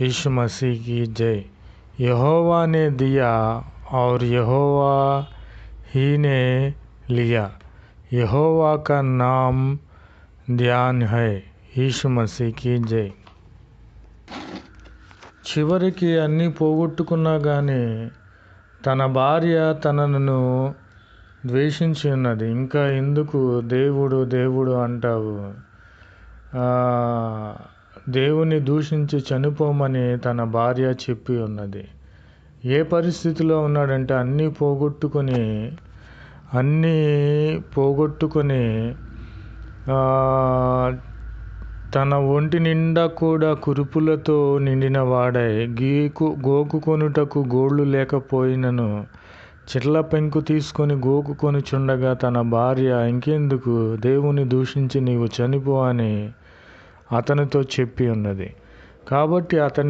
यीशु मसीह की जय। यहोवा ने दिया और यहोवा ही ने लिया, यहोवा का नाम ध्यान है। यीशु मसीह की జై. చివరికి అన్నీ పోగొట్టుకున్నా కానీ తన భార్య తనను ద్వేషించి ఉన్నది. ఇంకా ఎందుకు దేవుడు దేవుడు అంటావు? దేవుని దూషించి చనిపోమని తన భార్య చెప్పి ఉన్నది. ఏ పరిస్థితిలో ఉన్నాడంటే అన్నీ పోగొట్టుకొని తన ఒంటి నిండా కూడా కురుపులతో నిండిన వాడై గోకుకొనుటకు గోళ్ళు లేకపోయినను చిట్ల పెంకు తీసుకొని గోకుకొని చుండగా తన భార్య ఇంకెందుకు దేవుని దూషించి నీవు చనిపో అని అతనితో చెప్పి ఉన్నది. కాబట్టి అతని